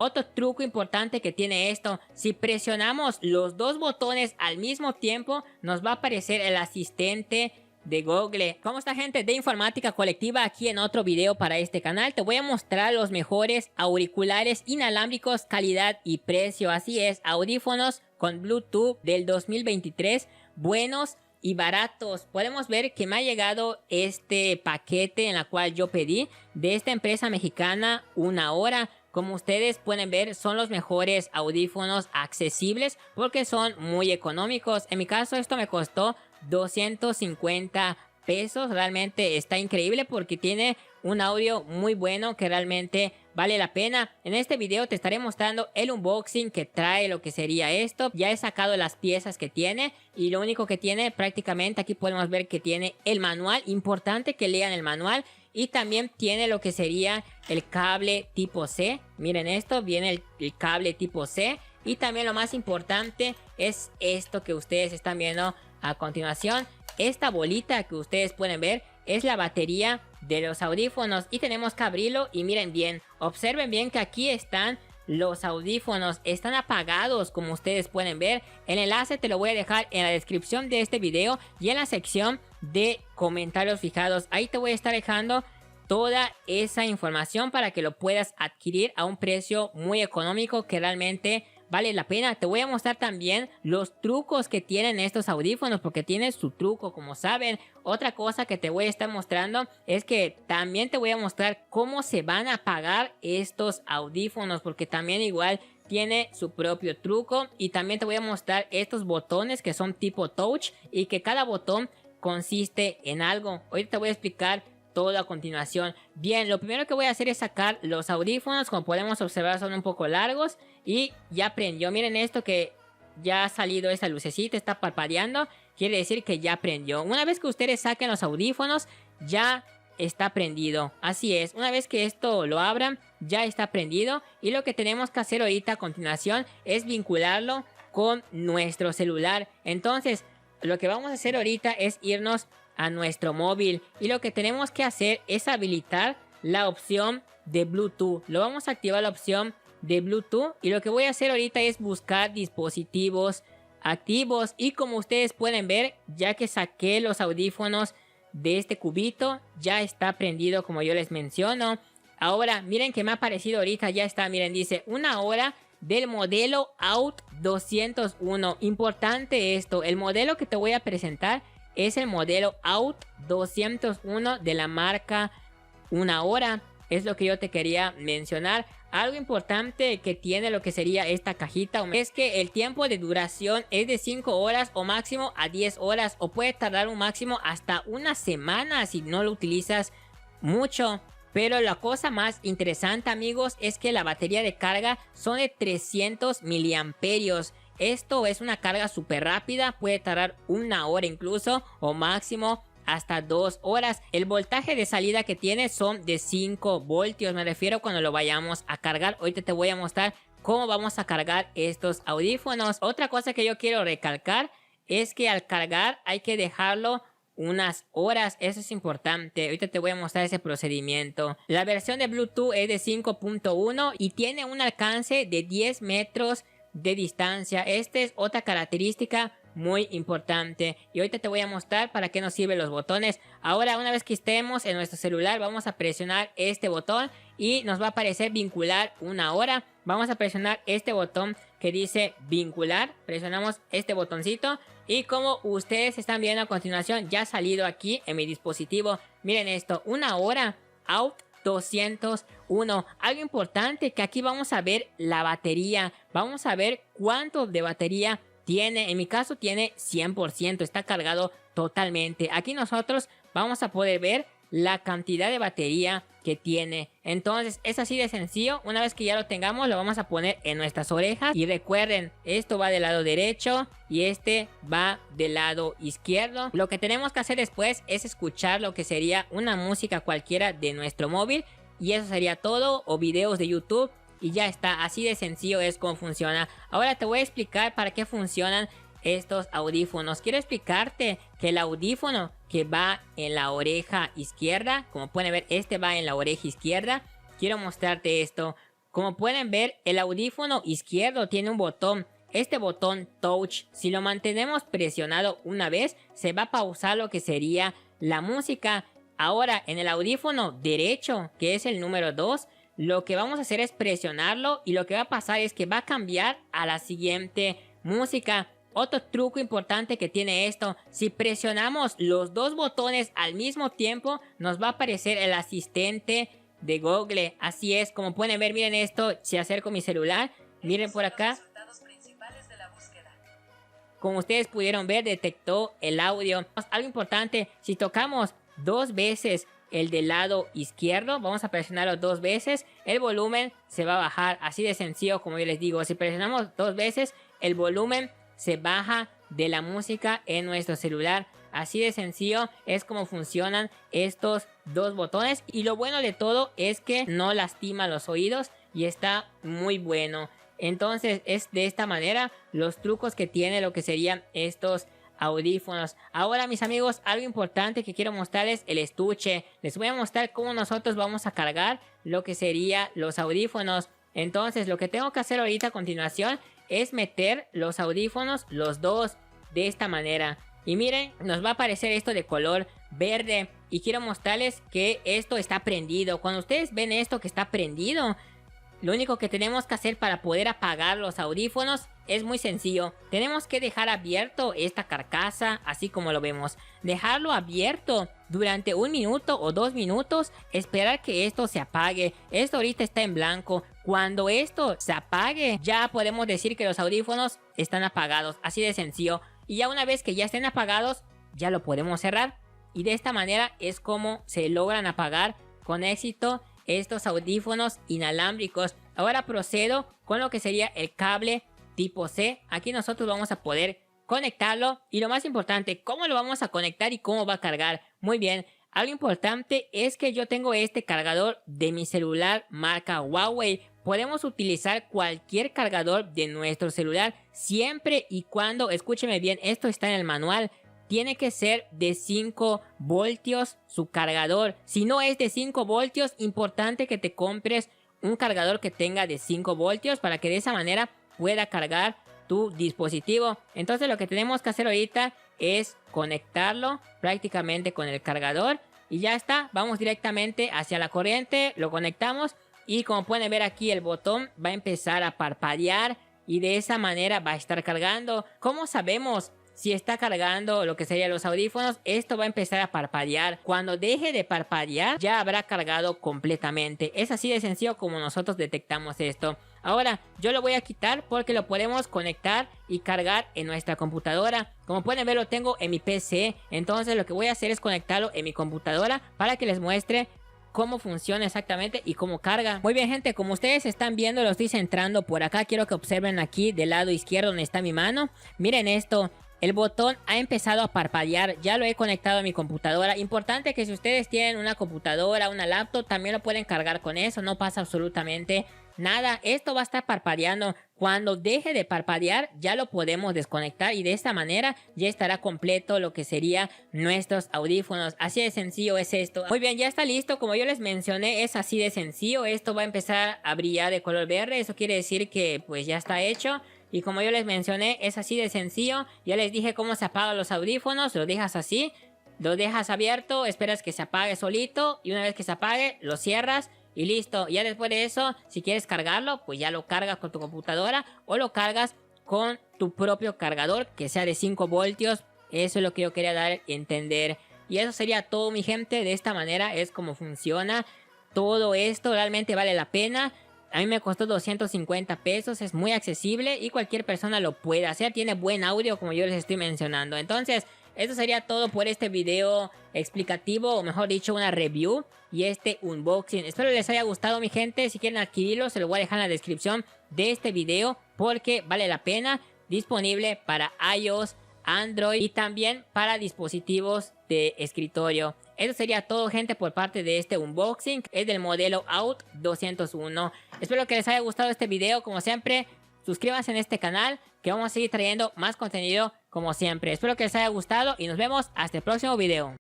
Otro truco importante que tiene esto, si presionamos los dos botones al mismo tiempo, nos va a aparecer el asistente de Google. ¿Cómo está, gente de Informática Colectiva? Aquí en otro video para este canal te voy a mostrar los mejores auriculares inalámbricos, calidad y precio. Así es, audífonos con Bluetooth del 2023, buenos y baratos. Podemos ver que me ha llegado este paquete en la cual yo pedí de esta empresa mexicana Una Hora. Como ustedes pueden ver, son los mejores audífonos accesibles porque son muy económicos. En mi caso esto me costó 250 pesos. Realmente está increíble porque tiene un audio muy bueno que realmente vale la pena. En este video te estaré mostrando el unboxing que trae lo que sería esto. Ya he sacado las piezas que tiene y lo único que tiene prácticamente, aquí podemos ver que tiene el manual. Importante que lean el manual. Y también tiene lo que sería el cable tipo C. Miren esto, viene el cable tipo C. Y también lo más importante es esto que ustedes están viendo a continuación. Esta bolita que ustedes pueden ver es la batería de los audífonos. Y tenemos que abrirlo y miren bien, observen bien que aquí están los audífonos, están apagados como ustedes pueden ver. El enlace te lo voy a dejar en la descripción de este video y en la sección de comentarios fijados. Ahí te voy a estar dejando toda esa información para que lo puedas adquirir a un precio muy económico que realmente vale la pena. Te voy a mostrar también los trucos que tienen estos audífonos porque tienen su truco, como saben. Otra cosa que te voy a estar mostrando es que también te voy a mostrar cómo se van a apagar estos audífonos porque también igual tiene su propio truco. Y también te voy a mostrar estos botones que son tipo touch y que cada botón consiste en algo. Ahorita te voy a explicar todo a continuación. Bien, lo primero que voy a hacer es sacar los audífonos. Como podemos observar, son un poco largos y ya prendió. Miren esto, que ya ha salido esa lucecita, está parpadeando, quiere decir que ya prendió. Una vez que ustedes saquen los audífonos, ya está prendido. Así es, una vez que esto lo abran, ya está prendido. Y lo que tenemos que hacer ahorita a continuación es vincularlo con nuestro celular. Entonces, lo que vamos a hacer ahorita es irnos a nuestro móvil y lo que tenemos que hacer es habilitar la opción de Bluetooth. Lo vamos a activar la opción de Bluetooth y lo que voy a hacer ahorita es buscar dispositivos activos. Y como ustedes pueden ver, ya que saqué los audífonos de este cubito, ya está prendido como yo les menciono. Ahora miren que me ha aparecido ahorita, ya está, miren, dice Una Hora del modelo Out 201. Importante esto, el modelo que te voy a presentar es el modelo Out 201 de la marca Una Hora. Es lo que yo te quería mencionar. Algo importante que tiene lo que sería esta cajita es que el tiempo de duración es de 5 horas o máximo a 10 horas. O puede tardar un máximo hasta una semana si no lo utilizas mucho. Pero la cosa más interesante, amigos, es que la batería de carga son de 300 miliamperios. Esto es una carga súper rápida, puede tardar una hora incluso o máximo hasta 2 horas. El voltaje de salida que tiene son de 5 voltios, me refiero cuando lo vayamos a cargar. Ahorita te voy a mostrar cómo vamos a cargar estos audífonos. Otra cosa que yo quiero recalcar es que al cargar hay que dejarlo unas horas, eso es importante. Ahorita te voy a mostrar ese procedimiento. La versión de Bluetooth es de 5.1 y tiene un alcance de 10 metros de distancia. Esta es otra característica muy importante y ahorita te voy a mostrar para qué nos sirven los botones. Ahora, una vez que estemos en nuestro celular, vamos a presionar este botón y nos va a aparecer vincular Una Hora. Vamos a presionar este botón que dice vincular, presionamos este botoncito y como ustedes están viendo a continuación, ya ha salido aquí en mi dispositivo. Miren esto, Una Hora Out 201. Algo importante que aquí vamos a ver la batería. Vamos a ver cuánto de batería tiene. En mi caso tiene 100%. Está cargado totalmente. Aquí nosotros vamos a poder ver la cantidad de batería que tiene. Entonces es así de sencillo. Una vez que ya lo tengamos, lo vamos a poner en nuestras orejas. Y recuerden, esto va del lado derecho y este va del lado izquierdo. Lo que tenemos que hacer después es escuchar lo que sería una música cualquiera de nuestro móvil. Y eso sería todo, o videos de YouTube. Y ya está, así de sencillo es como funciona. Ahora te voy a explicar para qué funcionan estos audífonos. Quiero explicarte que el audífono que va en la oreja izquierda, como pueden ver, este va en la oreja izquierda. Quiero mostrarte esto. Como pueden ver, el audífono izquierdo tiene un botón. Este botón touch, si lo mantenemos presionado una vez, se va a pausar lo que sería la música. Ahora, en el audífono derecho, que es el número 2, lo que vamos a hacer es presionarlo y lo que va a pasar es que va a cambiar a la siguiente música. Otro truco importante que tiene esto, si presionamos los dos botones al mismo tiempo, nos va a aparecer el asistente de Google. Así es, como pueden ver, miren esto, si acerco mi celular, miren por acá. Como ustedes pudieron ver, detectó el audio. Algo importante, si tocamos 2 veces el del lado izquierdo, vamos a presionarlo 2 veces, el volumen se va a bajar. Así de sencillo, como yo les digo, si presionamos 2 veces, el volumen se baja de la música en nuestro celular. Así de sencillo es como funcionan estos dos botones. Y lo bueno de todo es que no lastima los oídos y está muy bueno. Entonces es de esta manera los trucos que tiene lo que serían estos audífonos. Ahora, mis amigos, algo importante que quiero mostrarles, el estuche. Les voy a mostrar cómo nosotros vamos a cargar lo que sería los audífonos. Entonces lo que tengo que hacer ahorita a continuación es meter los audífonos, los dos, de esta manera. Y miren, nos va a aparecer esto de color verde. Y quiero mostrarles que esto está prendido. Cuando ustedes ven esto que está prendido, lo único que tenemos que hacer para poder apagar los audífonos es muy sencillo. Tenemos que dejar abierto esta carcasa, así como lo vemos. Dejarlo abierto durante 1 minuto o 2 minutos. Esperar que esto se apague. Esto ahorita está en blanco. Cuando esto se apague, ya podemos decir que los audífonos están apagados. Así de sencillo. Y ya una vez que ya estén apagados, ya lo podemos cerrar. Y de esta manera es como se logran apagar con éxito estos audífonos inalámbricos. Ahora procedo con lo que sería el cable tipo C. Aquí nosotros vamos a poder conectarlo. Y lo más importante, ¿cómo lo vamos a conectar y cómo va a cargar? Muy bien, algo importante es que yo tengo este cargador de mi celular marca Huawei. Podemos utilizar cualquier cargador de nuestro celular siempre y cuando, escúcheme bien, esto está en el manual. Tiene que ser de 5 voltios su cargador. Si no es de 5 voltios, importante que te compres un cargador que tenga de 5 voltios para que de esa manera pueda cargar tu dispositivo. Entonces lo que tenemos que hacer ahorita es conectarlo prácticamente con el cargador. Y ya está, vamos directamente hacia la corriente, lo conectamos. Y como pueden ver aquí, el botón va a empezar a parpadear. Y de esa manera va a estar cargando. ¿Cómo sabemos si está cargando lo que serían los audífonos? Esto va a empezar a parpadear. Cuando deje de parpadear, ya habrá cargado completamente. Es así de sencillo como nosotros detectamos esto. Ahora, yo lo voy a quitar porque lo podemos conectar y cargar en nuestra computadora. Como pueden ver, lo tengo en mi PC. Entonces lo que voy a hacer es conectarlo en mi computadora para que les muestre cómo funciona exactamente y cómo carga. Muy bien, gente, como ustedes están viendo, lo estoy centrando por acá. Quiero que observen aquí del lado izquierdo donde está mi mano. Miren esto. El botón ha empezado a parpadear, ya lo he conectado a mi computadora. Importante que si ustedes tienen una computadora, una laptop, también lo pueden cargar con eso, no pasa absolutamente nada. Esto va a estar parpadeando. Cuando deje de parpadear, ya lo podemos desconectar y de esta manera ya estará completo lo que sería nuestros audífonos. Así de sencillo es esto. Muy bien, ya está listo. Como yo les mencioné, es así de sencillo. Esto va a empezar a brillar de color verde. Eso quiere decir que pues ya está hecho. Y como yo les mencioné, es así de sencillo. Ya les dije cómo se apagan los audífonos. Lo dejas así, lo dejas abierto, esperas que se apague solito. Y una vez que se apague, lo cierras y listo. Ya después de eso, si quieres cargarlo, pues ya lo cargas con tu computadora. O lo cargas con tu propio cargador, que sea de 5 voltios. Eso es lo que yo quería dar a entender. Y eso sería todo, mi gente. De esta manera es como funciona todo esto. Realmente vale la pena. A mí me costó 250 pesos, es muy accesible y cualquier persona lo puede hacer. Tiene buen audio, como yo les estoy mencionando. Entonces, eso sería todo por este video explicativo, o mejor dicho, una review y este unboxing. Espero les haya gustado, mi gente. Si quieren adquirirlo, se lo voy a dejar en la descripción de este video porque vale la pena. Disponible para iOS, Android y también para dispositivos de escritorio. Eso sería todo, gente, por parte de este unboxing. Es del modelo Out 201. Espero que les haya gustado este video. Como siempre, suscríbanse en este canal, que vamos a seguir trayendo más contenido como siempre. Espero que les haya gustado y nos vemos hasta el próximo video.